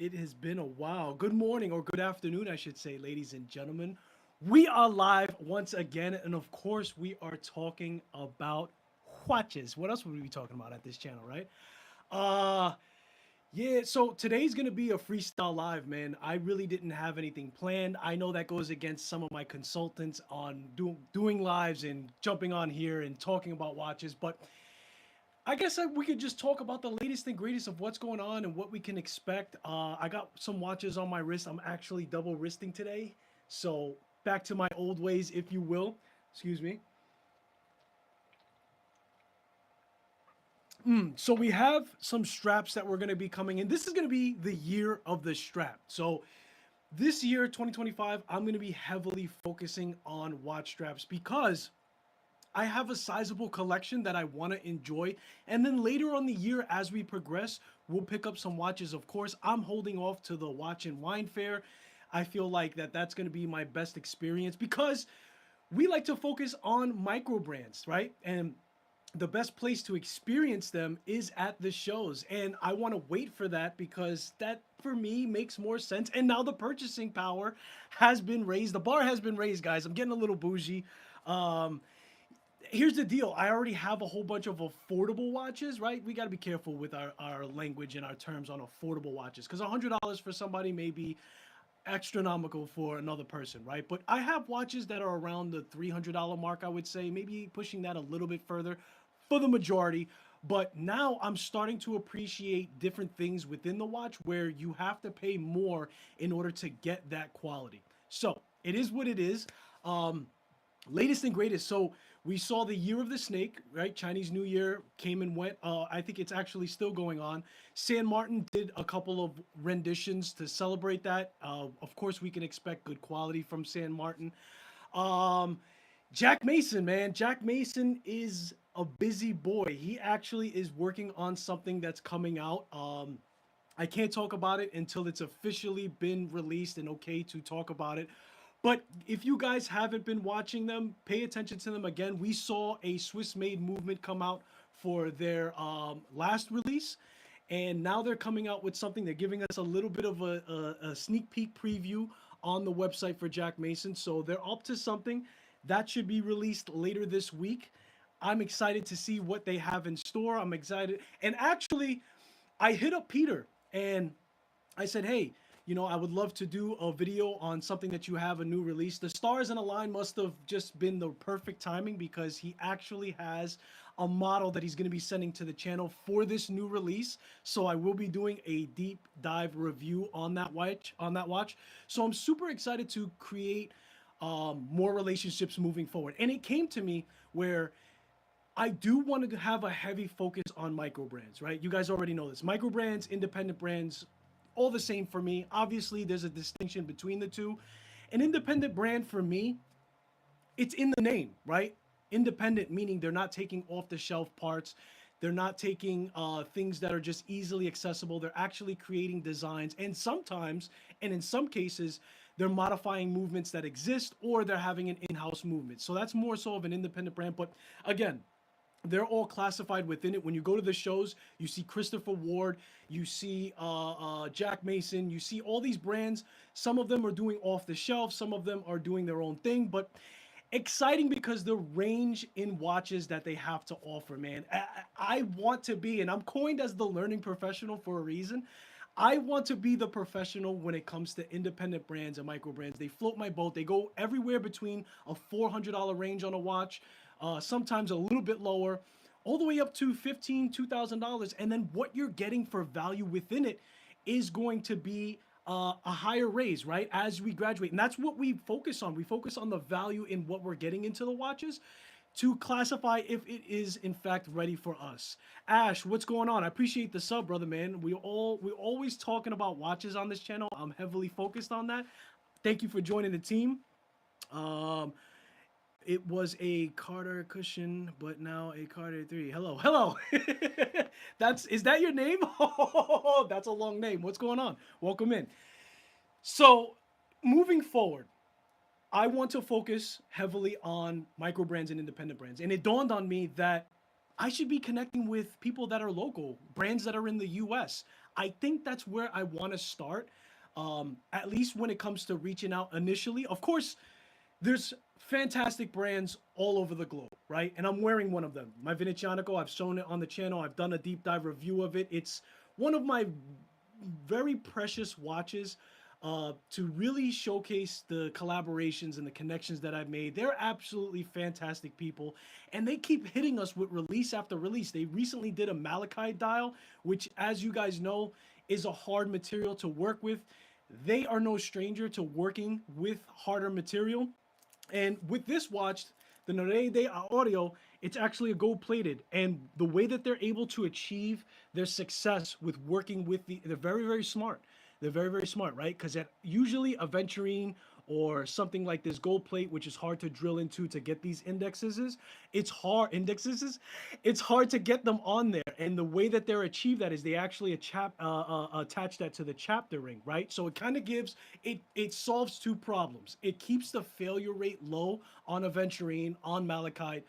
It has been a while. Good morning or good afternoon, I should say, ladies and gentlemen. We are live once again, and of course, we are talking about watches. What else would we be talking about at this channel, right? Uh, yeah, so today's gonna be a freestyle live, man. I really didn't have anything planned. I know that goes against some of my consultants on doing lives and jumping on here and talking about watches, but I guess we could just talk about the latest and greatest of what's going on and what we can expect. I got some watches on my wrist. I'm actually double wristing today. So back to my old ways, if you will. Excuse me. So we have some straps that we're going to be coming in. This is going to be the year of the strap. So this year, 2025, I'm going to be heavily focusing on watch straps because I have a sizable collection that I want to enjoy. And then later on the year, as we progress, we'll pick up some watches. Of course, I'm holding off to the Watch and Wine Fair. I feel like that's going to be my best experience because we like to focus on micro brands, right? And the best place to experience them is at the shows. And I want to wait for that because that for me makes more sense. And now the purchasing power has been raised. The bar has been raised, guys. I'm getting a little bougie. Um, Here's the deal. I already have a whole bunch of affordable watches, right? We got to be careful with our language and our terms on affordable watches because $100 for somebody may be astronomical for another person, right? But I have watches that are around the $300 mark, I would say, maybe pushing that a little bit further for the majority. But now I'm starting to appreciate different things within the watch where you have to pay more in order to get that quality. So it is what it is. Latest and greatest. So we saw the year of the snake, right? Chinese New Year came and went. I think it's actually still going on. San Martin did a couple of renditions to celebrate that. Of course, we can expect good quality from San Martin. Um, Jack Mason, man. Jack Mason is a busy boy. He actually is working on something that's coming out. I can't talk about it until it's officially been released and okay to talk about it. But if you guys haven't been watching them, pay attention to them again. We saw a Swiss made movement come out for their last release. And now they're coming out with something. They're giving us a little bit of a sneak peek preview on the website for Jack Mason. So they're up to something that should be released later this week. I'm excited to see what they have in store. I'm excited. And actually, I hit up Peter and I said, hey, I would love to do a video on something that you have a new release. The stars in a line must have just been the perfect timing because he actually has a model that he's going to be sending to the channel for this new release. So I will be doing a deep dive review on that watch. So I'm super excited to create more relationships moving forward. And it came to me where I do want to have a heavy focus on micro brands, right? You guys already know this. Micro brands, independent brands, all the same for me. Obviously, there's a distinction between the two. An independent brand for me, it's in the name, right? Independent meaning they're not taking off the shelf parts. They're not taking things that are just easily accessible. They're actually creating designs. And sometimes, and in some cases, they're modifying movements that exist or they're having an in-house movement. So that's more so of an independent brand. But again, they're all classified within it. When you go to the shows, you see Christopher Ward, you see Jack Mason, you see all these brands. Some of them are doing off the shelf, some of them are doing their own thing, but exciting because the range in watches that they have to offer, man. I want to be, and I'm coined as the learning professional for a reason. I want to be the professional when it comes to independent brands and micro brands. They float my boat. They go everywhere between a $400 range on a watch, sometimes a little bit lower, all the way up to $1,500, $2,000. And then what you're getting for value within it is going to be a higher raise, right? As we graduate. And that's what we focus on. We focus on the value in what we're getting into the watches to classify if it is in fact ready for us. Ash, what's going on? I appreciate the sub, brother, man. We're always talking about watches on this channel. I'm heavily focused on that. Thank you for joining the team. Um, it was a Carter cushion, but now a Carter 3. Hello, hello. Is that your name? Oh, that's a long name. What's going on? Welcome in. So, moving forward, I want to focus heavily on micro brands and independent brands. And it dawned on me that I should be connecting with people that are local, brands that are in the US. I think that's where I want to start. At least when it comes to reaching out initially. Of course, there's fantastic brands all over the globe, right? And I'm wearing one of them. My Venetianico, I've shown it on the channel. I've done a deep dive review of it. It's one of my very precious watches to really showcase the collaborations and the connections that I've made. They're absolutely fantastic people, and they keep hitting us with release after release. They recently did a malachite dial, which, as you guys know, is a hard material to work with. They are no stranger to working with harder material. And with this watch, the Nore de Audio, it's actually a gold plated. And the way that they're able to achieve their success with working with they're very, very smart. They're very, very smart, right? Because usually aventurine or something like this gold plate, which is hard to drill into to get these it's hard to get them on there. And the way that they're achieved that is they actually attach that to the chapter ring, right? So it kind of gives it solves two problems. It keeps the failure rate low on aventurine, on malachite,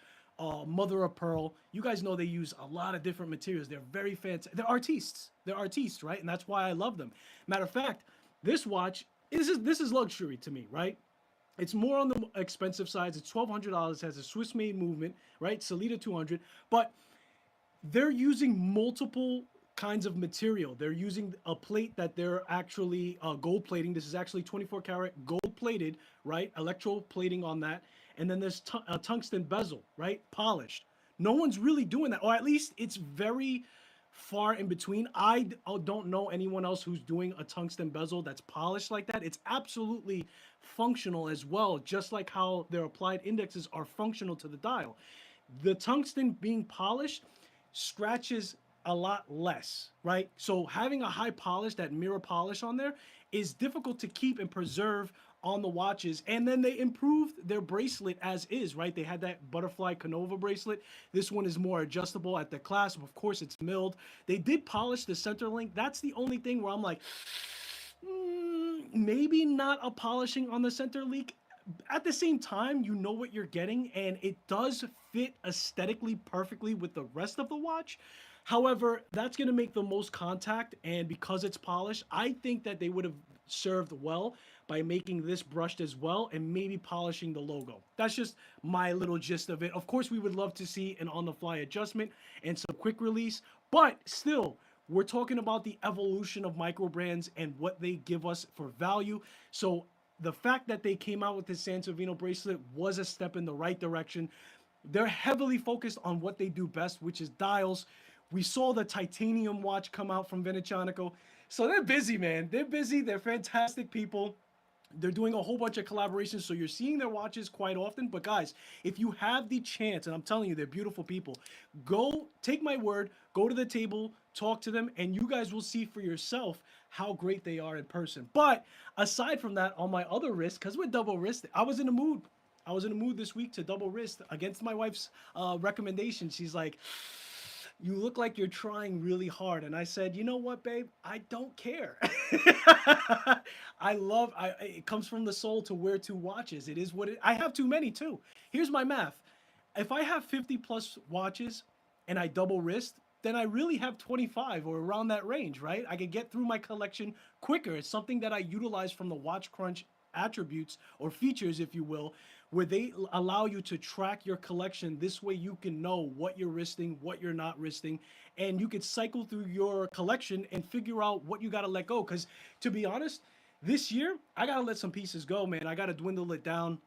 mother of pearl. You guys know they use a lot of different materials. They're very fancy. They're artistes. They're artistes, right? And that's why I love them. Matter of fact, this watch this is luxury to me, right? It's more on the expensive side. It's $1,200. Has a Swiss made movement, right? Salida 200, but they're using multiple kinds of material. They're using a plate that they're actually gold plating. This is actually 24 karat gold plated, right? Electroplating on that. And then there's a tungsten bezel, right? Polished. No one's really doing that, or at least it's very far in between. Don't know anyone else who's doing a tungsten bezel that's polished like that. It's absolutely functional as well, just like how their applied indexes are functional to the dial. The tungsten being polished scratches a lot less, right? So having a high polish, that mirror polish on there, is difficult to keep and preserve on the watches. And then they improved their bracelet as is, right? They had that butterfly Canova bracelet. This one is more adjustable at the clasp. Of course, it's milled. They did polish the center link. That's the only thing where I'm like, maybe not a polishing on the center link. At the same time, you know what you're getting, and it does fit aesthetically perfectly with the rest of the watch. However, that's going to make the most contact, and because it's polished, I think that they would have served well by making this brushed as well and maybe polishing the logo. That's just my little gist of it. Of course, we would love to see an on-the-fly adjustment and some quick release, but still, we're talking about the evolution of micro brands and what they give us for value. So the fact that they came out with this Sansovino bracelet was a step in the right direction. They're heavily focused on what they do best, which is dials. We saw the titanium watch come out from Venetianico. So they're busy, man. They're busy. They're fantastic people. They're doing a whole bunch of collaborations, so you're seeing their watches quite often. But guys, if you have the chance, and I'm telling you, they're beautiful people, go, take my word, go to the table, talk to them, and you guys will see for yourself how great they are in person. But aside from that, on my other wrist, because we're double wrist, I was in the mood. I was in the mood this week to double wrist against my wife's recommendation. She's like, you look like you're trying really hard. And I said, you know what, babe? I don't care. It comes from the soul to wear two watches. It is what I have too many too. Here's my math. If I have 50 plus watches and I double wrist, then I really have 25 or around that range, right? I could get through my collection quicker. It's something that I utilize from the Watch Crunch attributes or features, if you will, where they allow you to track your collection. This way you can know what you're wristing, what you're not wristing, and you could cycle through your collection and figure out what you got to let go. Because to be honest, this year, I got to let some pieces go, man. I got to dwindle it down.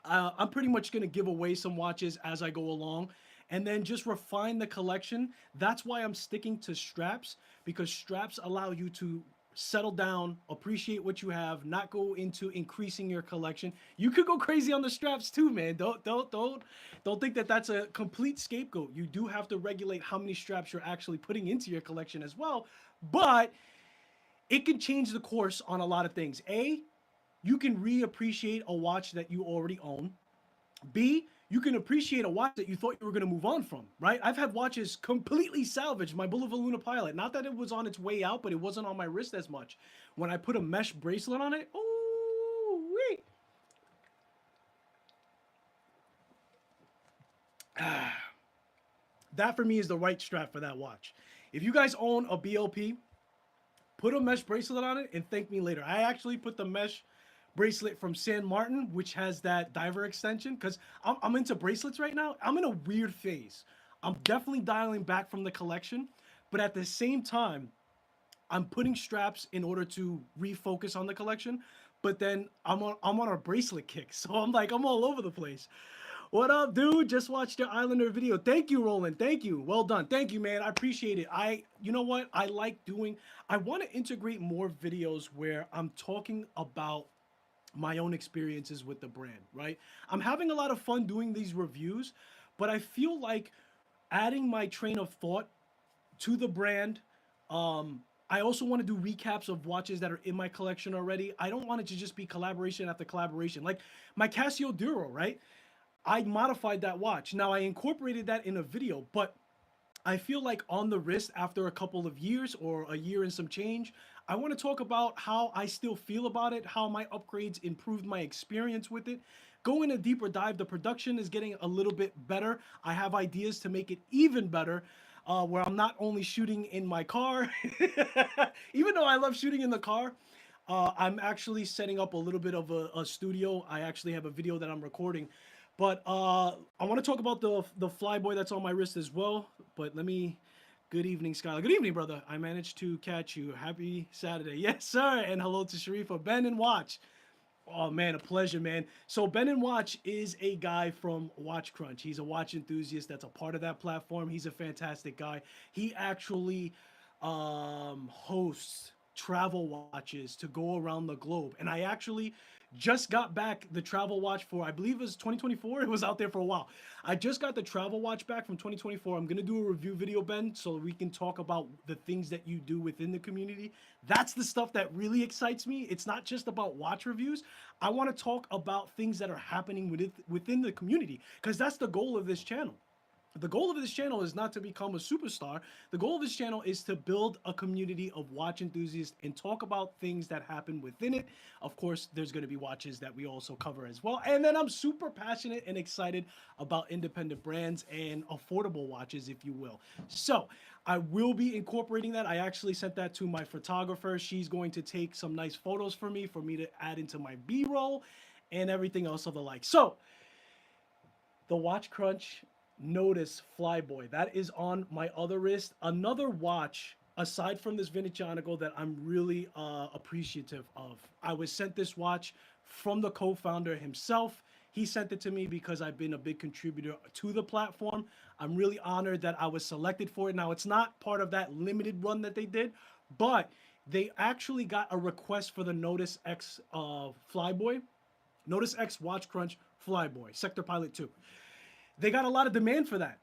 I'm pretty much going to give away some watches as I go along and then just refine the collection. That's why I'm sticking to straps, because straps allow you to settle down, appreciate what you have, not go into increasing your collection. You could go crazy on the straps too, man. Don't think that that's a complete scapegoat. You do have to regulate how many straps you're actually putting into your collection as well, but it can change the course on a lot of things. A, you can reappreciate a watch that you already own. B, you can appreciate a watch that you thought you were going to move on from, right? I've had watches completely salvaged. My Bulova Luna Pilot, not that it was on its way out, but it wasn't on my wrist as much. When I put a mesh bracelet on it, oh, wait. That for me is the right strap for that watch. If you guys own a BLP, put a mesh bracelet on it and thank me later. I actually put the mesh bracelet from San Martin, which has that diver extension, because I'm into bracelets right now. I'm in a weird phase. I'm definitely dialing back from the collection, but at the same time, I'm putting straps in order to refocus on the collection. But then I'm on a bracelet kick, so I'm all over the place. What up, dude? Just watched your Islander video. Thank you, Roland. Thank you. Well done. Thank you, man. I appreciate it. You know what? I like doing. I want to integrate more videos where I'm talking about my own experiences with the brand, right? I'm having a lot of fun doing these reviews, but I feel like adding my train of thought to the brand. I also want to do recaps of watches that are in my collection already. I don't want it to just be collaboration after collaboration. Like my Casio Duro, right? I modified that watch. Now I incorporated that in a video, but I feel like on the wrist after a couple of years or a year and some change, I want to talk about how I still feel about it, how my upgrades improved my experience with it. Go in a deeper dive. The production is getting a little bit better. I have ideas to make it even better. Where I'm not only shooting in my car, even though I love shooting in the car, I'm actually setting up a little bit of a studio. I actually have a video that I'm recording, but I want to talk about the flyboy that's on my wrist as well. But let me. Good evening, Skylar. Good evening, brother. I managed to catch you. Happy Saturday. Yes, sir. And hello to Sharifa. Ben and Watch. Oh man, a pleasure, man. So Ben and Watch is a guy from Watch Crunch. He's a watch enthusiast that's a part of that platform. He's a fantastic guy. He actually hosts travel watches to go around the globe. And I actually just got back the travel watch for, I believe it was 2024. It was out there for a while. I just got the travel watch back from 2024. I'm going to do a review video, Ben, so we can talk about the things that you do within the community. That's the stuff that really excites me. It's not just about watch reviews. I want to talk about things that are happening within the community, because that's the goal of this channel. The goal of this channel is not to become a superstar. The goal of this channel is to build a community of watch enthusiasts and talk about things that happen within it. Of course, there's going to be watches that we also cover as well. And then I'm super passionate and excited about independent brands and affordable watches, if you will. So I will be incorporating that. I actually sent that to my photographer. She's going to take some nice photos for me to add into my B-roll and everything else of the like. So the Watch Crunch Notice Flyboy. That is on my other wrist. Another watch, aside from this vintage Onicle, that I'm really appreciative of. I was sent this watch from the co-founder himself. He sent it to me because I've been a big contributor to the platform. I'm really honored that I was selected for it. Now, it's not part of that limited run that they did, but they actually got a request for the Notice X Flyboy. Notice X Watch Crunch Flyboy, Sector Pilot 2. They got a lot of demand for that.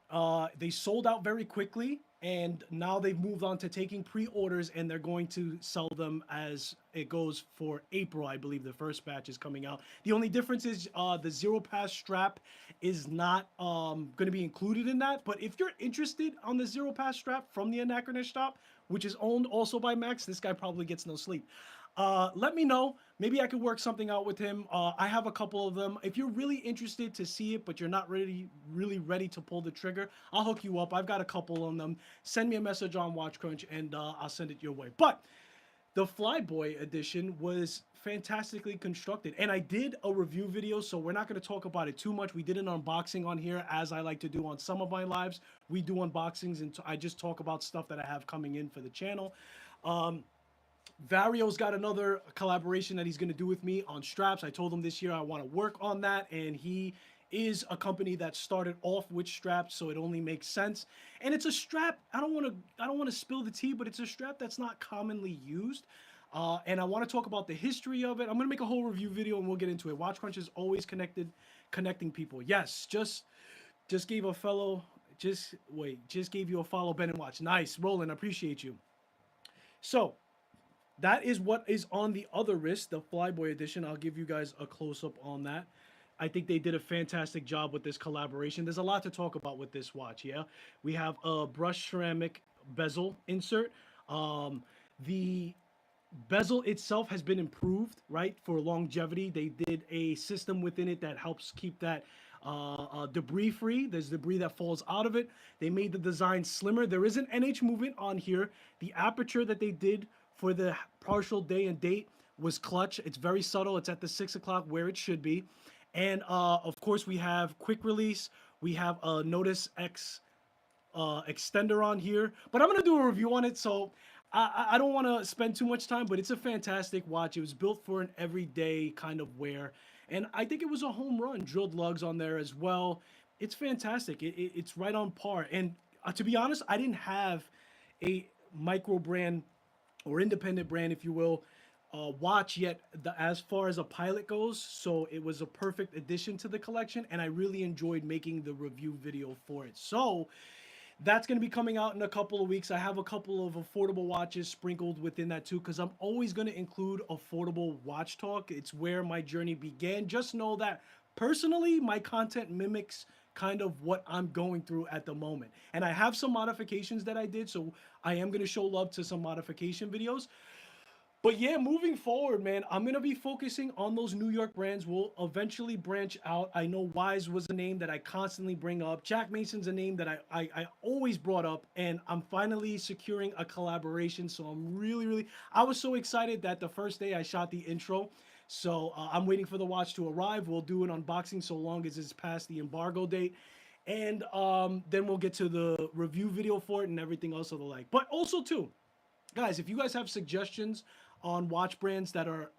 They sold out very quickly, and now they've moved on to taking pre-orders, and they're going to sell them as it goes for April. I believe the first batch is coming out. The only difference is the Zero Pass strap is not going to be included in that. But if you're interested on the Zero Pass strap from the Anachronist shop, which is owned also by Max, this guy probably gets no sleep. Let me know. Maybe I could work something out with him. I have a couple of them. If you're really interested to see it, but you're not really ready to pull the trigger, I'll hook you up. I've got a couple of them. Send me a message on Watch Crunch, and I'll send it your way. But the Flyboy edition was fantastically constructed, and I did a review video, so we're not going to talk about it too much. We did an unboxing on here, as I like to do on some of my lives. We do unboxings, and I just talk about stuff that I have coming in for the channel. Vario's got another collaboration that he's going to do with me on straps. I told him this year I want to work on that, and he is a company that started off with straps, so it only makes sense. And it's a strap. I don't want to spill the tea, but it's a strap that's not commonly used. And I want to talk about the history of it. I'm going to make a whole review video, and we'll get into it. Watch Crunch is always connecting people. Yes, just gave a fellow. Just gave you a follow, Ben and Watch. Nice, Roland. Appreciate you. So that is what is on the other wrist, the Flyboy edition. I'll give you guys a close-up on that. I think they did a fantastic job with this collaboration. There's a lot to talk about with this watch, yeah? We have a brushed ceramic bezel insert. The bezel itself has been improved, right, for longevity. They did a system within it that helps keep that debris free. There's debris that falls out of it. They made the design slimmer. There is an NH movement on here. The aperture that they did for the partial day and date was clutch. It's very subtle. It's at the 6 o'clock where it should be. And of course, we have quick release. We have a Notice X extender on here, but I'm gonna do a review on it. So I don't want to spend too much time, but it's a fantastic watch. It was built for an everyday kind of wear, and I think it was a home run. Drilled lugs on there as well. It's fantastic. It's right on par. And to be honest, I didn't have a micro brand or independent brand, if you will, watch yet as far as a pilot goes. So it was a perfect addition to the collection, and I really enjoyed making the review video for it. So that's going to be coming out in a couple of weeks. I have a couple of affordable watches sprinkled within that too, because I'm always going to include affordable watch talk. It's where my journey began. Just know that personally, my content mimics kind of what I'm going through at the moment. And I have some modifications that I did, so I am going to show love to some modification videos. But yeah, moving forward, man, I'm gonna be focusing on those New York brands. We'll eventually branch out. I know Wise was a name that I constantly bring up. Jack Mason's a name that I always brought up, and I'm finally securing a collaboration. So I'm really, I was so excited that the first day I shot the intro. So I'm waiting for the watch to arrive. We'll do an unboxing so long as it's past the embargo date. And then we'll get to the review video for it and everything else of the like. But also too, guys, if you guys have suggestions on watch brands that are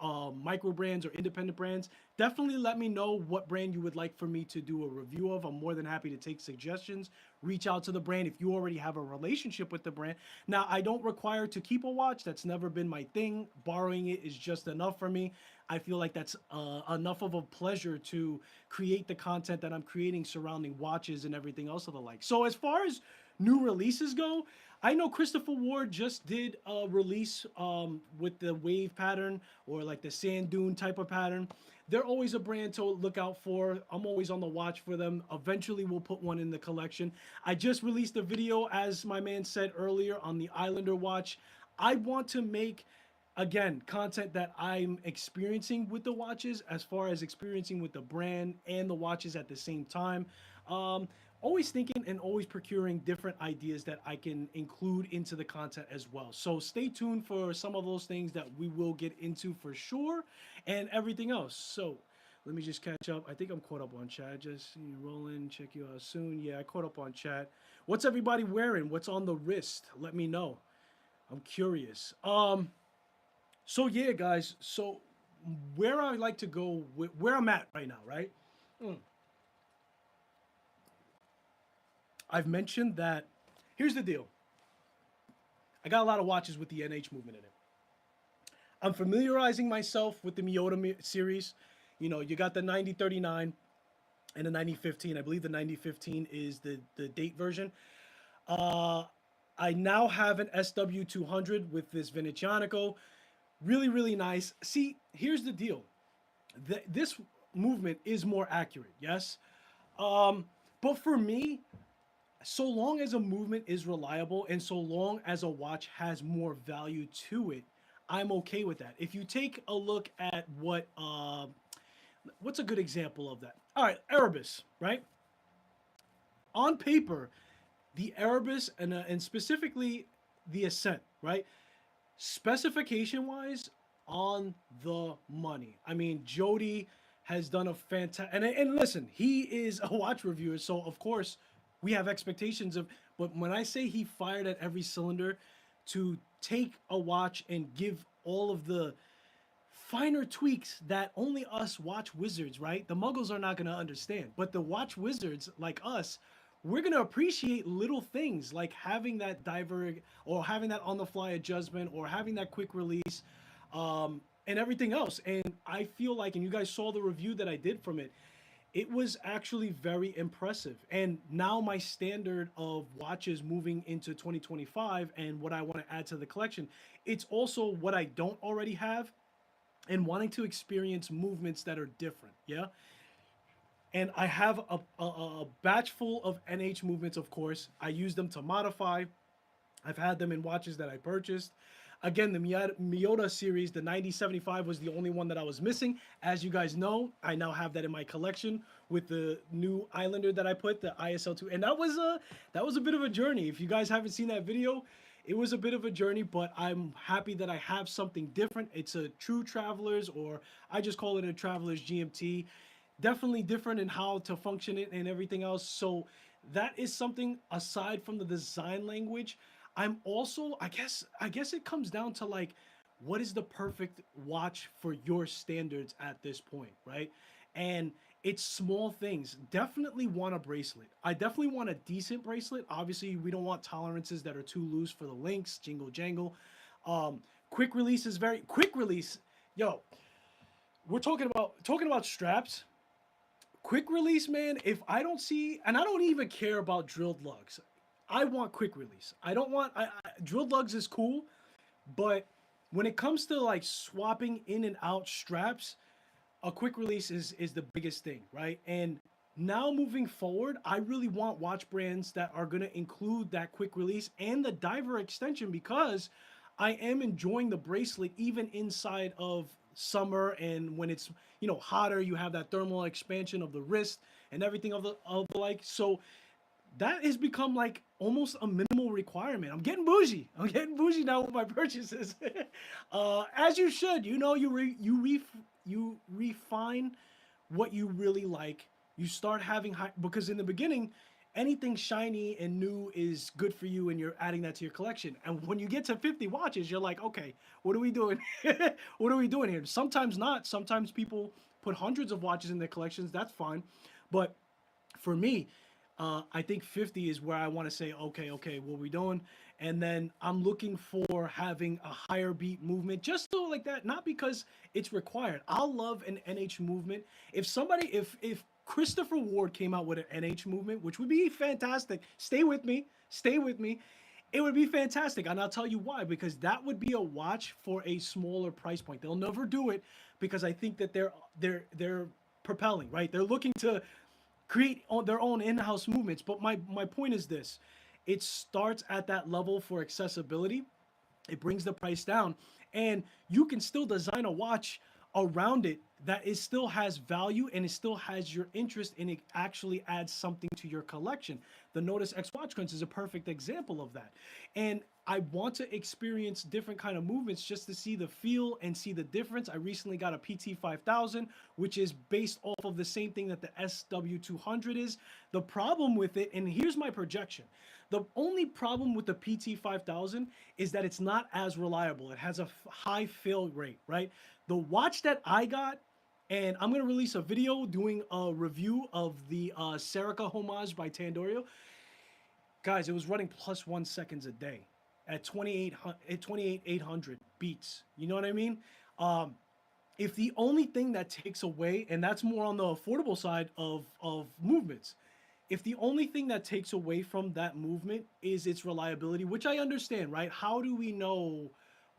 micro brands or independent brands, definitely let me know what brand you would like for me to do a review of. I'm more than happy to take suggestions. Reach out to the brand if you already have a relationship with the brand. Now, I don't require to keep a watch. That's never been my thing. Borrowing it is just enough for me. I feel like that's enough of a pleasure to create the content that I'm creating surrounding watches and everything else of the like. So as far as new releases go, I know Christopher Ward just did a release with the wave pattern or like the sand dune type of pattern. They're always a brand to look out for. I'm always on the watch for them. Eventually, we'll put one in the collection. I just released a video, as my man said earlier, on the Islander watch. I want to make, again, content that I'm experiencing with the watches, as far as experiencing with the brand and the watches at the same time. Always thinking and always procuring different ideas that I can include into the content as well. So stay tuned for some of those things that we will get into for sure, and everything else. So let me just catch up. I think I'm caught up on chat. Just rolling, check you out soon. Yeah, I caught up on chat. What's everybody wearing? What's on the wrist? Let me know. I'm curious. So yeah, guys. So where I like to go, where I'm at right now, right? I've mentioned that. Here's the deal. I got a lot of watches with the NH movement in it. I'm familiarizing myself with the Miyota series. You know, you got the 9039 and the 9015. I believe the 9015 is the date version. I now have an SW200 with this Venetianico. Really nice. See, here's the deal. This movement is more accurate, yes? But for me, so long as a movement is reliable and so long as a watch has more value to it, I'm okay with that. If you take a look at what's a good example of that? All right, Erebus, right? On paper, the Erebus and specifically the Ascent, right? Specification-wise, on the money. I mean, Jody has done a fantastic, and listen, he is a watch reviewer, so of course, we have expectations of, but when I say he fired at every cylinder to take a watch and give all of the finer tweaks that only us watch wizards, right? The muggles are not going to understand, but the watch wizards like us, we're going to appreciate little things like having that diver or having that on the fly adjustment or having that quick release and everything else. And I feel like, and you guys saw the review that I did from it, it was actually very impressive. And now my standard of watches moving into 2025 and what I want to add to the collection, it's also what I don't already have and wanting to experience movements that are different, yeah? And I have a batch full of NH movements, of course. I use them to modify. I've had them in watches that I purchased. Again, the Miyota series, the 9075 was the only one that I was missing. As you guys know, I now have that in my collection with the new Islander that I put, the ISL2. And that was a bit of a journey. If you guys haven't seen that video, It was a bit of a journey, but I'm happy that I have something different. It's a true traveler's, or I just call it a traveler's GMT. Definitely different in how to function it and everything else. So that is something aside from the design language. I'm also, I guess it comes down to like, what is the perfect watch for your standards at this point, right? And it's small things. Definitely want a bracelet. I definitely want a decent bracelet. Obviously, we don't want tolerances that are too loose for the links, jingle jangle. Quick release is very quick release. Yo, we're talking about straps. Quick release, man. If I don't see, and I don't even care about drilled lugs. I want quick release. I don't want drilled lugs is cool, but when it comes to like swapping in and out straps, a quick release is the biggest thing, right? And now moving forward, I really want watch brands that are going to include that quick release and the diver extension, because I am enjoying the bracelet even inside of summer, and when it's, hotter, you have that thermal expansion of the wrist and everything of the like. So that has become like almost a minimal requirement. I'm getting bougie. I'm getting bougie now with my purchases. As you should. You refine what you really like. You start having high, because in the beginning, anything shiny and new is good for you, and you're adding that to your collection. And when you get to 50 watches, you're like, okay, what are we doing? What are we doing here? Sometimes not. Sometimes people put hundreds of watches in their collections. That's fine, but for me, I think 50 is where I want to say, okay, what we doing? And then I'm looking for having a higher beat movement, just so like that, not because it's required. I'll love an NH movement. If Christopher Ward came out with an NH movement, which would be fantastic, stay with me. It would be fantastic, and I'll tell you why. Because that would be a watch for a smaller price point. They'll never do it because I think that they're propelling, right? They're looking to create their own in-house movements. But my point is this: it starts at that level for accessibility. It brings the price down, and you can still design a watch around it that is still has value, and it still has your interest, and it actually adds something to your collection. The Notice X Watch Crunch is a perfect example of that. And I want to experience different kind of movements just to see the feel and see the difference. I recently got a PT 5000, which is based off of the same thing that the SW200 is. The problem with it, and here's my projection. The only problem with the PT 5000 is that it's not as reliable. It has a high fail rate, right? The watch that I got, and I'm going to release a video doing a review of the Serica Homage by Tandorio. Guys, it was running plus 1 seconds a day at 28,800 beats. You know what I mean? If the only thing that takes away, and that's more on the affordable side of movements, if the only thing that takes away from that movement is its reliability, which I understand, right? How do we know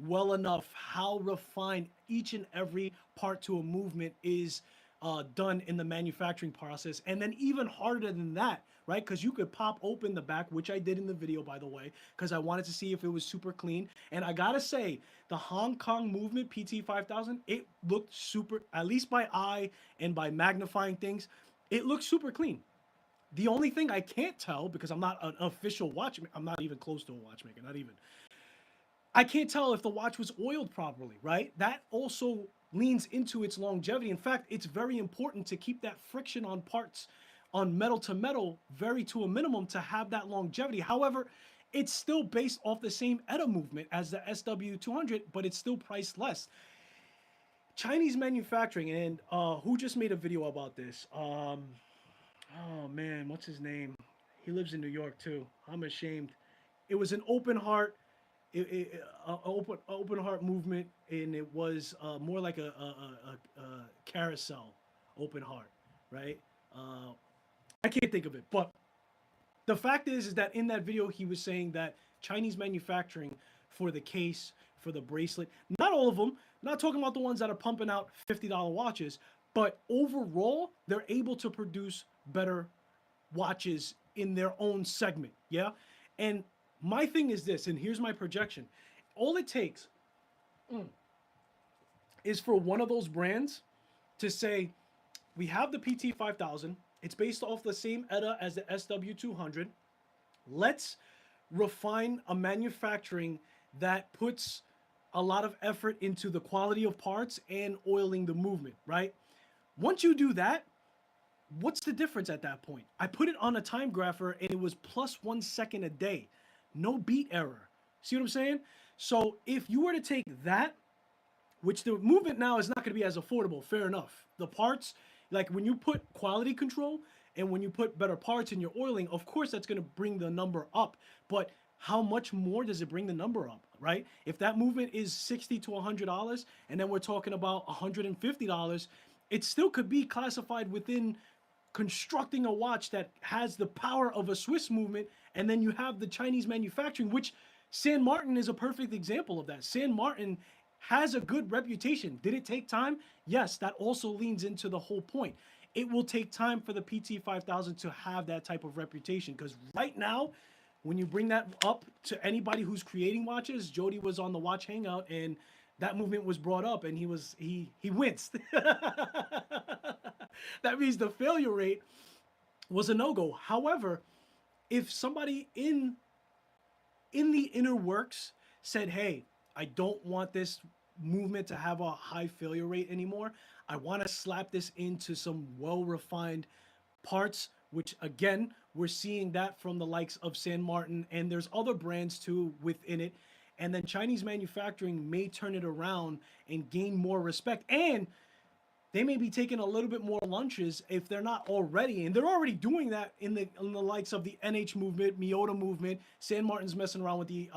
well enough how refined each and every part to a movement is done in the manufacturing process? And then even harder than that, right? Because you could pop open the back, which I did in the video, by the way, because I wanted to see if it was super clean. And I gotta say, the Hong Kong movement PT 5000, it looked super, at least by eye and by magnifying things, it looked super clean. The only thing I can't tell, because I'm not an official watchmaker, I'm not even close to a watchmaker, not even. I can't tell if the watch was oiled properly, right? That also leans into its longevity. In fact, it's very important to keep that friction on parts, on metal to metal, very to a minimum to have that longevity. However, it's still based off the same ETA movement as the SW200, but it's still priced less. Chinese manufacturing, and who just made a video about this? Oh man, what's his name? He lives in New York too. I'm ashamed. It was an open heart, open heart movement, and it was more like a carousel, open heart, right? Uh, I can't think of it, but the fact is that in that video he was saying that Chinese manufacturing for the case, for the bracelet, not all of them, not talking about the ones that are pumping out $50 watches, but overall they're able to produce better watches in their own segment. Yeah. And my thing is this, and here's my projection. All it takes is for one of those brands to say, we have the PT 5000. It's based off the same ETA as the SW200. Let's refine a manufacturing that puts a lot of effort into the quality of parts and oiling the movement, right? Once you do that, what's the difference at that point? I put it on a time grapher and it was plus 1 second a day. No beat error. See what I'm saying? So if you were to take that, which the movement now is not going to be as affordable, fair enough. The parts, like when you put quality control and when you put better parts in your oiling, of course that's going to bring the number up. But how much more does it bring the number up, right? If that movement is $60 to $100 and then we're talking about $150, it still could be classified within constructing a watch that has the power of a Swiss movement, and then you have the Chinese manufacturing, which San Martin is a perfect example of that. San Martin has a good reputation. Did it take time? Yes, that also leans into the whole point. It will take time for the PT 5000 to have that type of reputation, because right now, when you bring that up to anybody who's creating watches, Jody was on the Watch Hangout and that movement was brought up and he winced. That means the failure rate was a no-go. However, if somebody in the inner works said, hey, I don't want this movement to have a high failure rate anymore, I want to slap this into some well-refined parts, which again, we're seeing that from the likes of San Martin, and there's other brands too within it. And then Chinese manufacturing may turn it around and gain more respect. And they may be taking a little bit more lunches if they're not already, and they're already doing that in the likes of the NH movement, Miyota movement. San Martin's messing around with the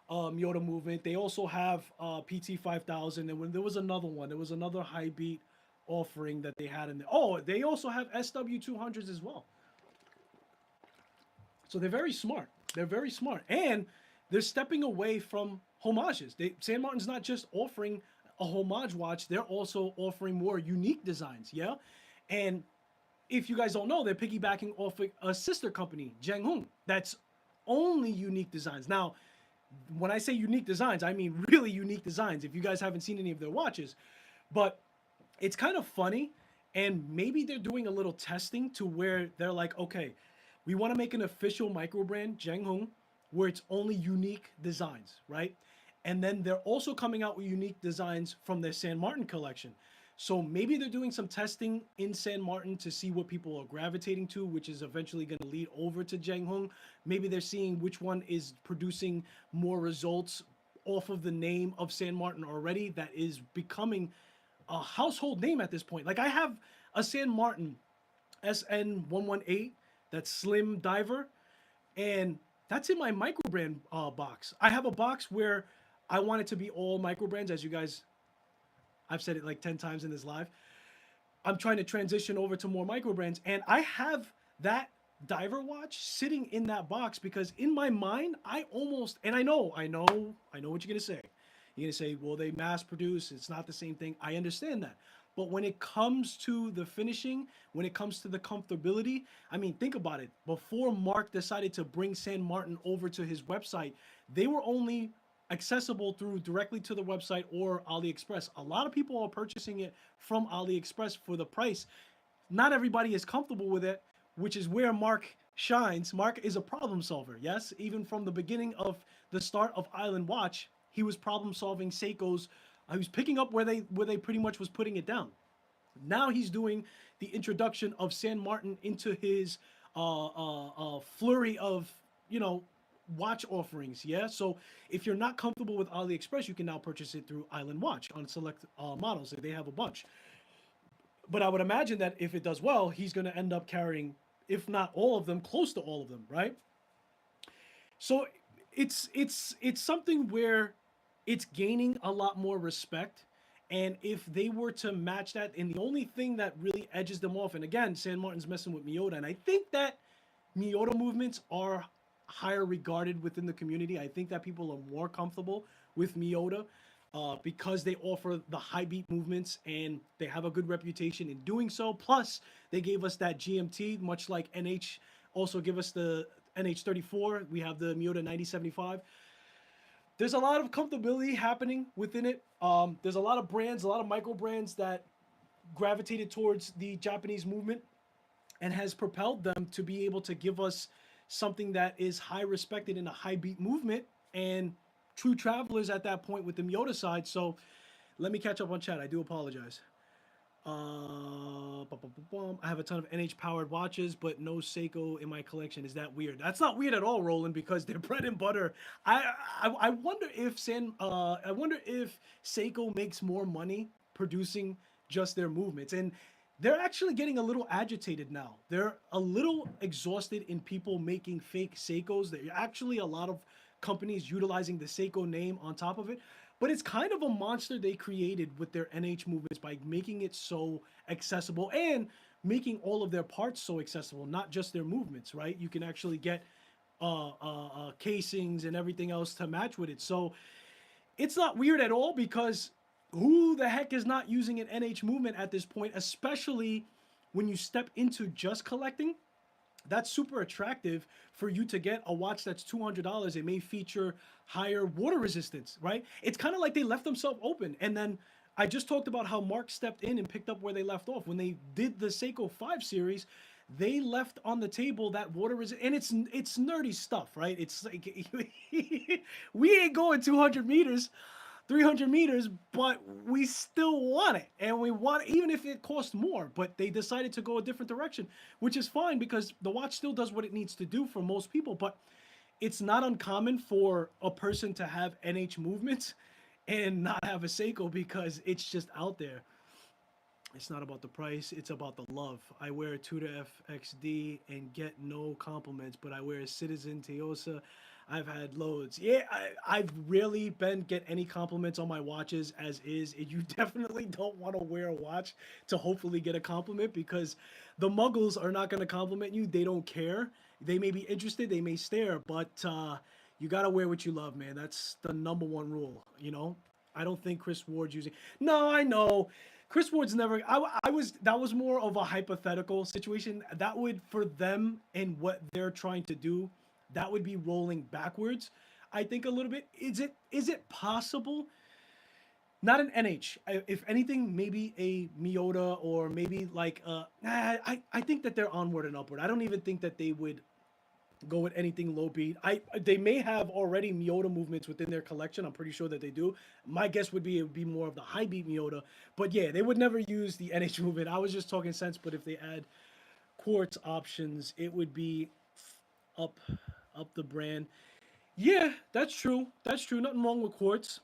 Miyota movement. They also have PT 5000, and when there was another one, there was another high beat offering that they had in there. Oh, they also have SW 200s as well. So they're very smart. They're very smart, and they're stepping away from homages. San Martin's not just offering a homage watch, they're also offering more unique designs, yeah? And if you guys don't know, they're piggybacking off a sister company, Zhenghong, that's only unique designs. Now, when I say unique designs, I mean really unique designs, if you guys haven't seen any of their watches. But it's kind of funny, and maybe they're doing a little testing to where they're like, okay, we want to make an official micro brand, Zhenghong, where it's only unique designs, right? And then they're also coming out with unique designs from their San Martin collection. So maybe they're doing some testing in San Martin to see what people are gravitating to, which is eventually going to lead over to Zhenghong. Maybe they're seeing which one is producing more results off of the name of San Martin already that is becoming a household name at this point. Like I have a San Martin SN118, that slim diver, and that's in my micro brand box. I have a box where I want it to be all micro brands, as you guys, I've said it like 10 times in this live. I'm trying to transition over to more micro brands, and I have that diver watch sitting in that box because in my mind, I almost, and I know what you're gonna say. You're gonna say, well, they mass produce, it's not the same thing. I understand that. But when it comes to the finishing, when it comes to the comfortability, I mean, think about it. Before Mark decided to bring San Martin over to his website, they were only accessible through directly to the website or AliExpress. A lot of people are purchasing it from AliExpress for the price. Not everybody is comfortable with it, which is where Mark shines. Mark is a problem solver, yes? Even from the beginning of the start of Island Watch, he was problem solving Seiko's. He was picking up where they pretty much was putting it down. Now he's doing the introduction of San Martin into his flurry of, watch offerings, yeah? So if you're not comfortable with AliExpress, you can now purchase it through Island Watch on select models. They have a bunch. But I would imagine that if it does well, he's going to end up carrying, if not all of them, close to all of them, right? So it's something where it's gaining a lot more respect. And if they were to match that, and the only thing that really edges them off, and again, San Martin's messing with Miyota, and I think that Miyota movements are higher regarded within the community. I think that people are more comfortable with Miyota because they offer the high beat movements and they have a good reputation in doing so. Plus, they gave us that GMT, much like NH also give us the NH34. We have the Miyota 9075. There's a lot of comfortability happening within it. There's a lot of brands, a lot of micro brands that gravitated towards the Japanese movement and has propelled them to be able to give us something that is high respected in a high beat movement and true travelers at that point with the Miota side. So let me catch up on chat. I do apologize. I have a ton of NH powered watches, but no Seiko in my collection. Is that weird? That's not weird at all, Roland, because they're bread and butter. I wonder if I wonder if Seiko makes more money producing just their movements, and they're actually getting a little agitated now. They're a little exhausted in people making fake Seikos. There are actually a lot of companies utilizing the Seiko name on top of it. But it's kind of a monster they created with their NH movements by making it so accessible and making all of their parts so accessible, not just their movements, right? You can actually get casings and everything else to match with it. So it's not weird at all because who the heck is not using an NH movement at this point, especially when you step into just collecting? That's super attractive for you to get a watch that's $200. It may feature higher water resistance, right? It's kind of like they left themselves open. And then I just talked about how Mark stepped in and picked up where they left off. When they did the Seiko 5 series, they left on the table that water resistance, and it's nerdy stuff, right? It's like we ain't going 200 meters. 300 meters, but we still want it. And we want it, even if it costs more. But they decided to go a different direction, which is fine because the watch still does what it needs to do for most people. But it's not uncommon for a person to have NH movements and not have a Seiko because it's just out there. It's not about the price, it's about the love. I wear a Tudor FXD and get no compliments, but I wear a Citizen Teosa. I've had loads. Yeah, I've rarely been get any compliments on my watches as is. You definitely don't want to wear a watch to hopefully get a compliment because the muggles are not going to compliment you. They don't care. They may be interested, they may stare, but you got to wear what you love, man. That's the number one rule, you know? I don't think Chris Ward's using. No, I know. Chris Ward's never. I was. That was more of a hypothetical situation. That would for them and what they're trying to do. That would be rolling backwards. I think a little bit. Is it? Is it possible? Not an NH. If anything, maybe a Miota or maybe like. I think that they're onward and upward. I don't even think that they would go with anything low beat. They may have already Miota movements within their collection. I'm pretty sure that they do. My guess would be it would be more of the high beat Miota. But yeah, they would never use the NH movement. I was just talking sense, but if they add quartz options, it would be up up the brand. Yeah, that's true. That's true. Nothing wrong with quartz.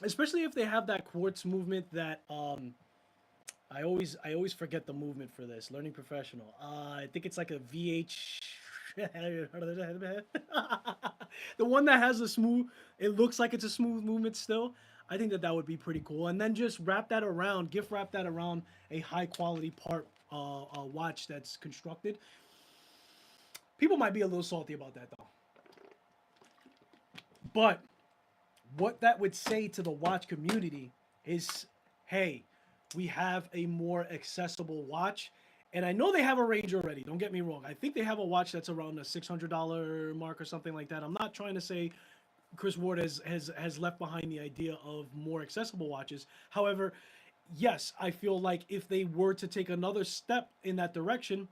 Especially if they have that quartz movement that I always forget the movement for this. Learning professional. I think it's like a VH. The one that has a smooth. It looks like it's a smooth movement still. I think that that would be pretty cool. And then just wrap that around, gift wrap that around a high quality part watch that's constructed. People might be a little salty about that though. But what that would say to the watch community is, hey, we have a more accessible watch. And I know they have a range already. Don't get me wrong. I think they have a watch that's around the $600 mark or something like that. I'm not trying to say Chris Ward has left behind the idea of more accessible watches. However, yes, I feel like if they were to take another step in that direction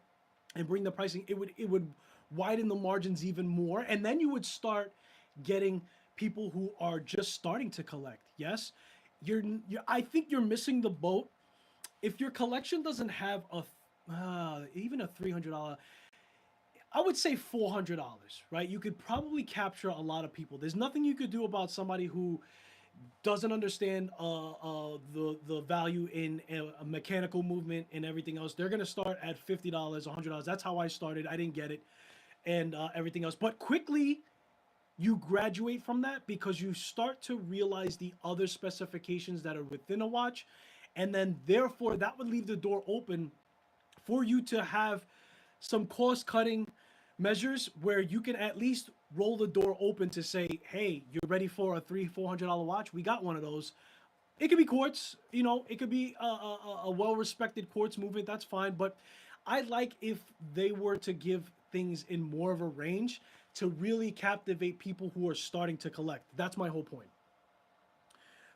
and bring the pricing, it would widen the margins even more, and then you would start getting people who are just starting to collect. Yes, you're I think you're missing the boat if your collection doesn't have a even a $300. I would say $400, right? You could probably capture a lot of people. There's nothing you could do about somebody who doesn't understand the value in a mechanical movement and everything else. They're gonna start at $50, $100. That's how I started. I didn't get it, and everything else. But quickly, you graduate from that because you start to realize the other specifications that are within a watch, and then therefore that would leave the door open for you to have some cost cutting measures where you can at least roll the door open to say, hey, you're ready for a $300-400 watch? We got one of those. It could be quartz, you know, it could be a well-respected quartz movement. That's fine. But I like if they were to give things in more of a range to really captivate people who are starting to collect. That's my whole point.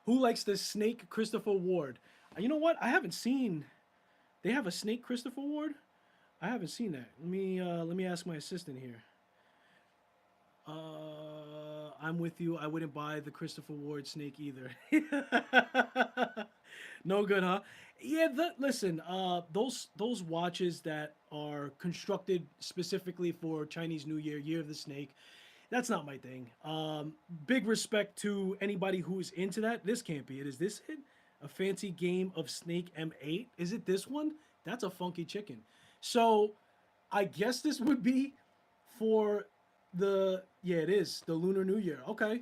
Who likes the snake Christopher Ward? You know what? I haven't seen. They have a snake Christopher Ward. I haven't seen that. Let me ask my assistant here. I'm with you. I wouldn't buy the Christopher Ward snake either. No good, huh? Yeah, listen, those watches that are constructed specifically for Chinese New Year, Year of the Snake, that's not my thing. Big respect to anybody who's into that. This can't be it. Is this it? A fancy game of Snake M8? Is it this one? That's a funky chicken. So I guess this would be for yeah, it is the Lunar New Year. Okay,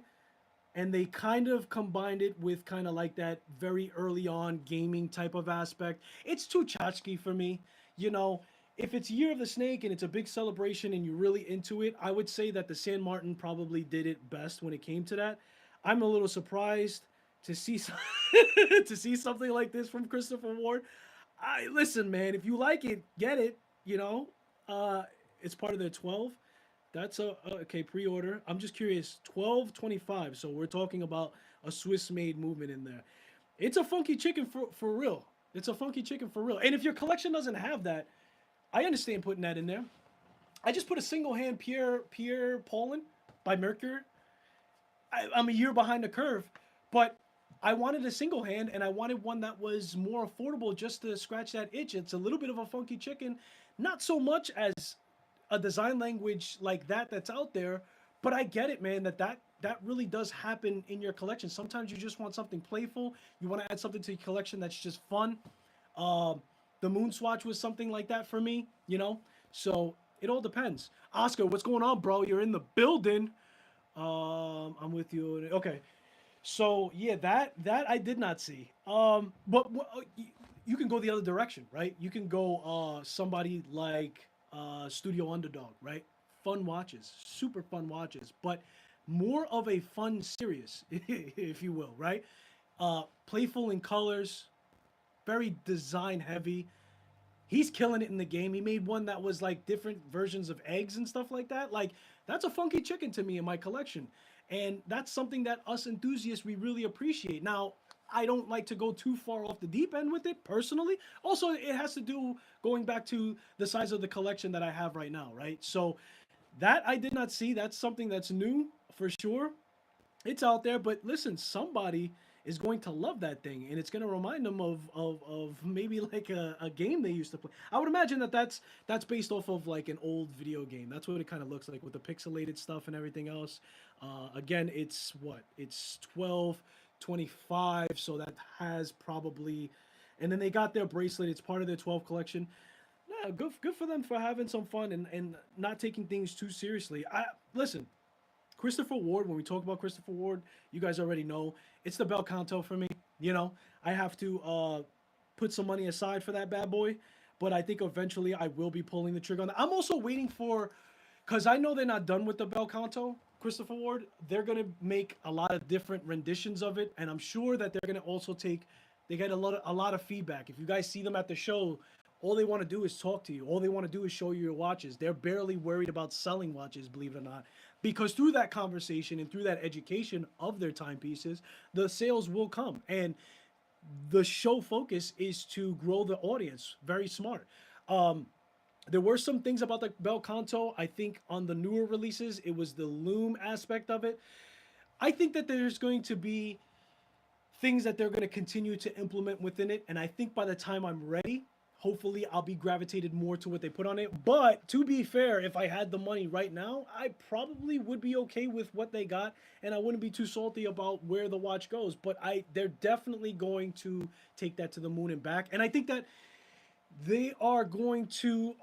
and they kind of combined it with kind of like that very early on gaming type of aspect. It's too tchotchke for me. You know, if it's Year of the Snake and it's a big celebration and you're really into it, I would say that the San Martin probably did it best when it came to that. I'm a little surprised to see to see something like this from Christopher Ward. I listen, man. If you like it, get it. You know, uh, it's part of their 12. That's a okay pre-order. I'm just curious. 12.25. So we're talking about a Swiss-made movement in there. It's a funky chicken for real. It's a funky chicken for real. And if your collection doesn't have that, I understand putting that in there. I just put a single hand Pierre Paulin by Mercury. I'm a year behind the curve, but I wanted a single hand and I wanted one that was more affordable just to scratch that itch. It's a little bit of a funky chicken, not so much as a design language like that that's out there, but I get it, man. That really does happen in your collection. Sometimes you just want something playful. You want to add something to your collection that's just fun. Um, the Moon Swatch was something like that for me, you know. So it all depends. Oscar, what's going on, bro? You're in the building. I'm with you. Okay, so yeah, that I did not see. But you can go the other direction, right? You can go somebody like Studio Underdog, right? Fun watches, super fun watches, but more of a fun series, if you will, right? Playful in colors, very design heavy. He's killing it in the game. He made one that was like different versions of eggs and stuff like that. Like that's a funky chicken to me in my collection. And that's something that us enthusiasts we really appreciate. Now, I don't like to go too far off the deep end with it personally. Also, it has to do going back to the size of the collection that I have right now, right? So that I did not see. That's something that's new for sure. It's out there, but listen, somebody is going to love that thing, and it's going to remind them of maybe like a game they used to play. I would imagine that that's based off of like an old video game. That's what it kind of looks like with the pixelated stuff and everything else. Again, it's what it's 12.25, so that has probably, and then they got their bracelet. It's part of their 12 collection. Yeah, good for them for having some fun and not taking things too seriously. I listen. Christopher Ward, when we talk about Christopher Ward, you guys already know it's the bel canto for me. You know, I have to put some money aside for that bad boy, but I think eventually I will be pulling the trigger on that. I'm also waiting for, because I know they're not done with the bel canto, Christopher Ward. They're gonna make a lot of different renditions of it, and I'm sure that they're gonna also take. They get a lot of feedback. If you guys see them at the show, all they want to do is talk to you. All they want to do is show you your watches. They're barely worried about selling watches, believe it or not. Because through that conversation and through that education of their timepieces, the sales will come. And the show focus is to grow the audience. Very smart. Um, there were some things about the bel canto. I think on the newer releases, it was the loom aspect of it. I think that there's going to be things that they're going to continue to implement within it. And I think by the time I'm ready, hopefully I'll be gravitated more to what they put on it. But to be fair, if I had the money right now, I probably would be okay with what they got, and I wouldn't be too salty about where the watch goes. But they're definitely going to take that to the moon and back. And I think that they are going to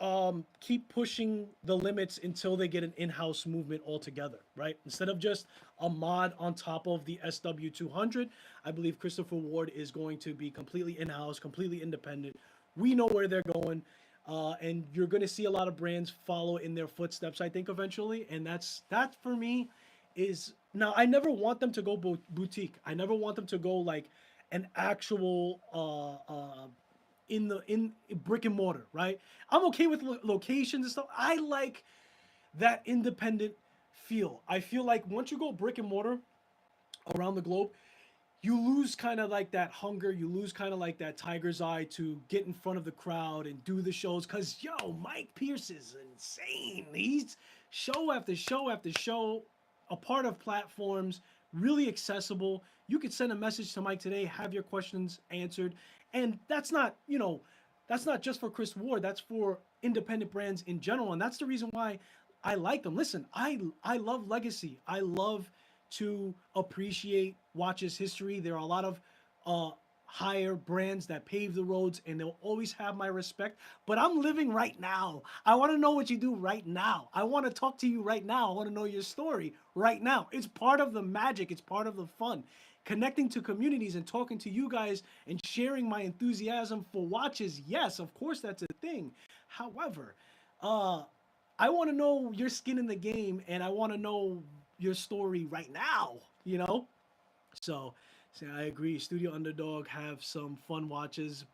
keep pushing the limits until they get an in-house movement altogether, right? Instead of just a mod on top of the SW200, I believe Christopher Ward is going to be completely in-house, completely independent. We know where they're going, and you're going to see a lot of brands follow in their footsteps, I think, eventually. And that for me is now. I never want them to go boutique. I never want them to go like an actual in brick and mortar, right? I'm okay with locations and stuff. I like that independent feel. I feel like once you go brick and mortar around the globe, you lose kind of like that hunger. You lose kind of like that tiger's eye to get in front of the crowd and do the shows. Cause yo, Mike Pierce is insane. show after show after show, a part of platforms, really accessible. You could send a message to Mike today, have your questions answered. And that's not, that's not just for Chris Ward, that's for independent brands in general. And that's the reason why I like them. Listen, I love legacy. I love to appreciate watches history. There are a lot of uh, higher brands that pave the roads, and they'll always have my respect. But I'm living right now. I want to know what you do right now. I want to talk to you right now. I want to know your story right now. It's part of the magic. It's part of the fun. Connecting to communities and talking to you guys and sharing my enthusiasm for watches. Yes, of course, that's a thing. However, uh, I want to know your skin in the game, and I want to know your story right now. You know, so, I agree. Studio Underdog have some fun watches,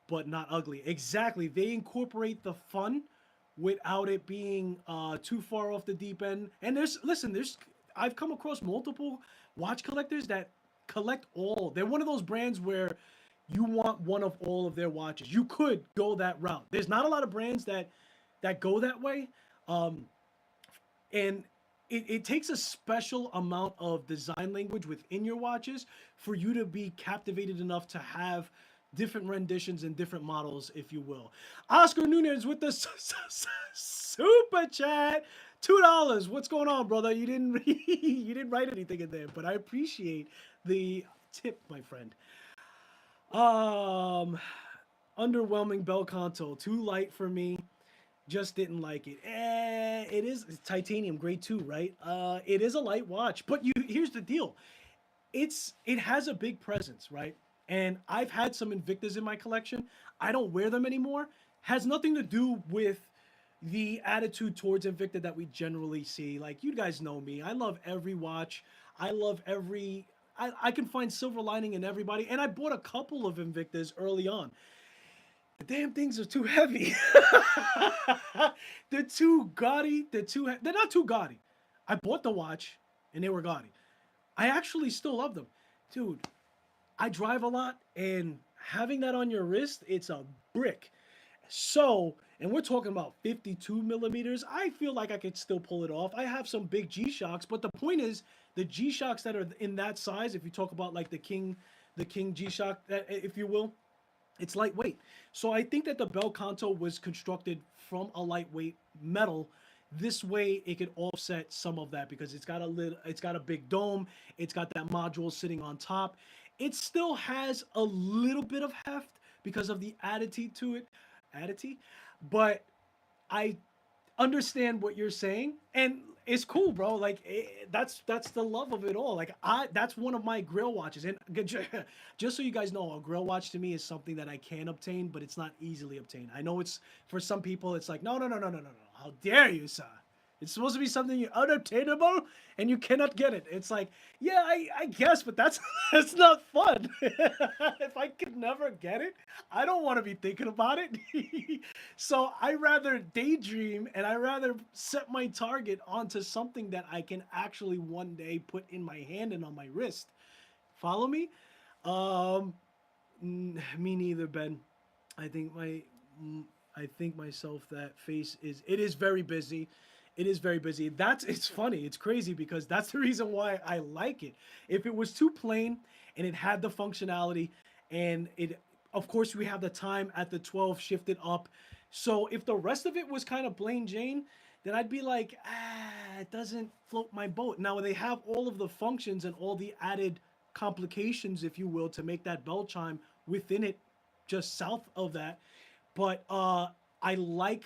but not ugly. Exactly. They incorporate the fun without it being too far off the deep end. And there's I've come across multiple watch collectors that collect all. They're one of those brands where you want one of all of their watches. You could go that route. There's not a lot of brands that go that way. Um, and it takes a special amount of design language within your watches for you to be captivated enough to have different renditions and different models, if you will. Oscar Nunez with the super chat, $2. What's going on, brother? You didn't you didn't write anything in there, but I appreciate the tip, my friend. Um, Underwhelming bell console, too light for me. Just didn't like it. It is it's titanium grade 2, right? It is a light watch, but here's the deal. It has a big presence, right? And I've had some Invictas in my collection. I don't wear them anymore. Has nothing to do with the attitude towards Invicta that we generally see. Like, you guys know me. I love every watch. I love every I can find silver lining in everybody. And I bought a couple of Invictas early on. The damn things are too heavy. They're too gaudy. They're not too gaudy. I bought the watch and they were gaudy. I actually still love them. Dude, I drive a lot, and having that on your wrist, it's a brick. So, and we're talking about 52 millimeters. I feel like I could still pull it off. I have some big G Shocks, but the point is, the G Shocks that are in that size, if you talk about like the King G Shock, if you will, it's lightweight. So I think that the bell canto was constructed from a lightweight metal. This way it could offset some of that because it's got a big dome, it's got that module sitting on top. It still has a little bit of heft because of the attitude to it, attitude, but I understand what you're saying, and it's cool, bro. Like, that's the love of it all. Like, that's one of my grill watches, and just so you guys know, a grill watch to me is something that I can obtain, but it's not easily obtained. I know it's for some people, it's like, no, no, no, no, no, no, no. How dare you, sir? It's supposed to be something unobtainable, and you cannot get it. It's like, yeah, I guess, but that's that's not fun. If I could never get it, I don't want to be thinking about it. So I rather daydream, and I rather set my target onto something that I can actually one day put in my hand and on my wrist. Follow me? Um, Me neither, Ben. I think my I think myself that face is very busy. It is very busy. It's funny. It's crazy because that's the reason why I like it. If it was too plain and it had the functionality and it of course we have the time at the 12 shifted up. So if the rest of it was kind of plain Jane, then I'd be like, it doesn't float my boat. Now they have all of the functions and all the added complications, if you will, to make that bell chime within it, just south of that. But I like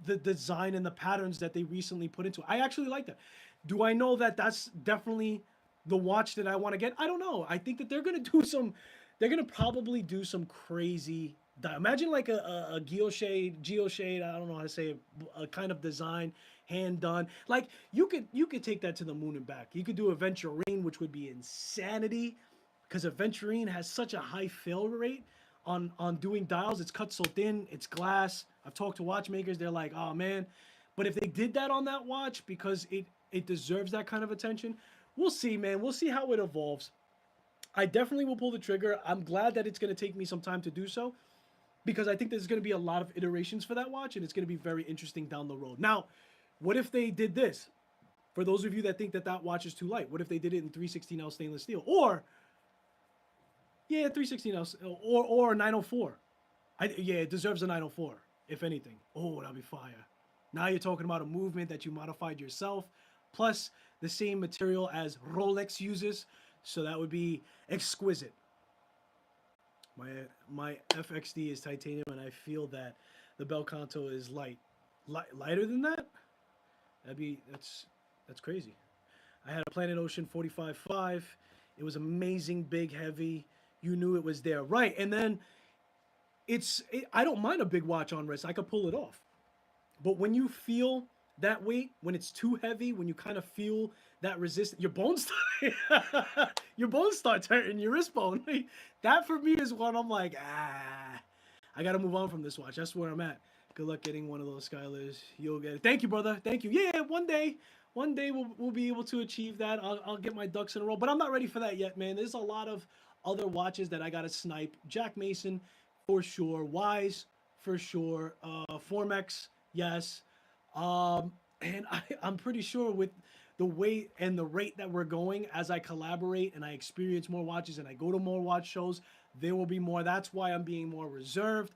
the design and the patterns that they recently put into it. I actually like that. Do I know that that's definitely the watch that I want to get? I don't know. I think that they're gonna do some. They're gonna probably do some crazy. Imagine like a geoshade. I don't know how to say it. A kind of design, hand done. Like you could take that to the moon and back. You could do a Venturine, which would be insanity, because a Venturine has such a high fail rate on doing dials. It's cut so thin, it's glass. I've talked to watchmakers, they're like, oh man. But if they did that on that watch because it deserves that kind of attention, we'll see, man. We'll see how it evolves. I definitely will pull the trigger. I'm glad that it's going to take me some time to do so because I think there's going to be a lot of iterations for that watch and it's going to be very interesting down the road. Now, What if they did this? For those of you that think that that watch is too light, what if they did it in 316L stainless steel? Or, yeah, 316L or 904. Yeah, it deserves a 904, if anything. Oh, that'd be fire. Now you're talking about a movement that you modified yourself, plus the same material as Rolex uses. So that would be exquisite. My FXD is titanium, and I feel that the Bel Canto is lighter than that. That's crazy. I had a Planet Ocean 45.5. It was amazing, big, heavy. You knew it was there, right? And then I don't mind a big watch on wrist. I could pull it off. But when you feel that weight, when it's too heavy, when you kind of feel that resistance, your bones start hurting, your wrist bone. That for me is when I'm like, I gotta move on from this watch. That's where I'm at. Good luck getting one of those Skylers. You'll get it. Thank you, brother. Thank you. Yeah, one day we'll be able to achieve that. I'll get my ducks in a row, but I'm not ready for that yet, man. There's a lot of other watches that I gotta snipe. Jack Mason, for sure. Wise, for sure. Formex, yes. And I'm pretty sure with the weight and the rate that we're going, as I collaborate and I experience more watches and I go to more watch shows, there will be more. That's why I'm being more reserved.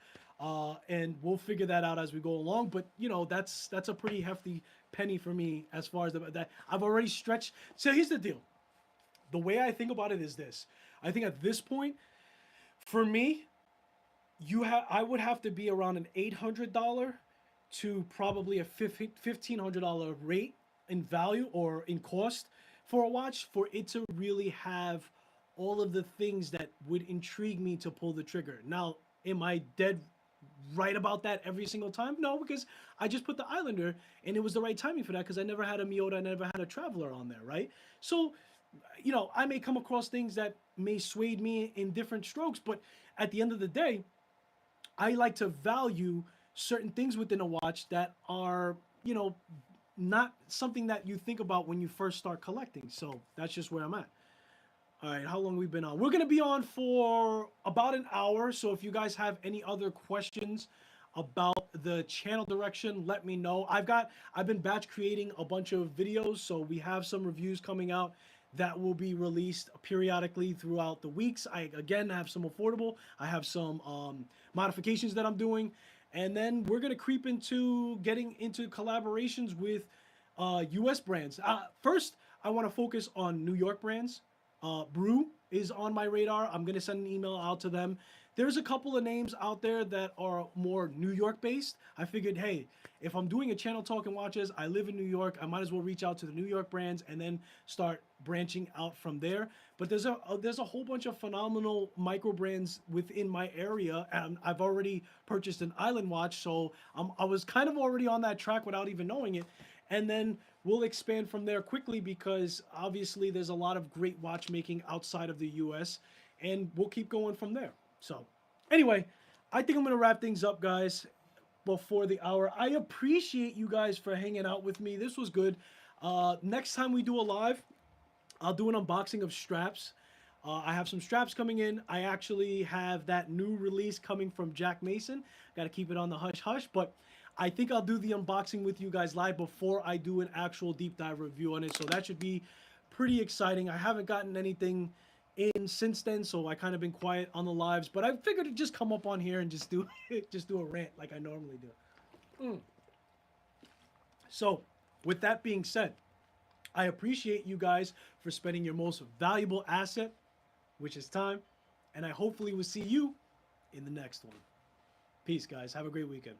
And we'll figure that out as we go along. But that's a pretty hefty penny for me as far as that I've already stretched. So here's the deal. The way I think about it is this. I think at this point, for me, I would have to be around an $800 to probably a $1,500 rate in value or in cost for a watch for it to really have all of the things that would intrigue me to pull the trigger. Now, am I dead right about that every single time? No, because I just put the Islander and it was the right timing for that because I never had a Miyota, I never had a Traveler on there, right? So, I may come across things that may sway me in different strokes, but at the end of the day, I like to value certain things within a watch that are, not something that you think about when you first start collecting. So that's just where I'm at. All right, how long have we been on? We're going to be on for about an hour. So if you guys have any other questions about the channel direction, let me know. I've been batch creating a bunch of videos. So we have some reviews coming out that will be released periodically throughout the weeks. I, again, have some affordable. I have some modifications that I'm doing. And then we're going to creep into getting into collaborations with U.S. brands. First, I want to focus on New York brands. Brew is on my radar. I'm going to send an email out to them. There's a couple of names out there that are more New York based. I figured, hey, if I'm doing a channel talking watches, I live in New York, I might as well reach out to the New York brands and then start branching out from there. But there's a whole bunch of phenomenal micro brands within my area, and I've already purchased an Island watch, so I was kind of already on that track without even knowing it. And then we'll expand from there quickly because obviously there's a lot of great watchmaking outside of the US, and we'll keep going from there. So anyway, I think I'm going to wrap things up, guys, before the hour. I appreciate you guys for hanging out with me. This was good. Next time we do a live, I'll do an unboxing of straps. I have some straps coming in. I actually have that new release coming from Jack Mason. Got to keep it on the hush-hush, but I think I'll do the unboxing with you guys live before I do an actual deep dive review on it. So that should be pretty exciting. I haven't gotten anything in since then, so I kind of been quiet on the lives, but I figured to just come up on here and just do a rant like I normally do. So with that being said, I appreciate you guys for spending your most valuable asset, which is time, and I hopefully will see you in the next one. Peace, guys. Have a great weekend.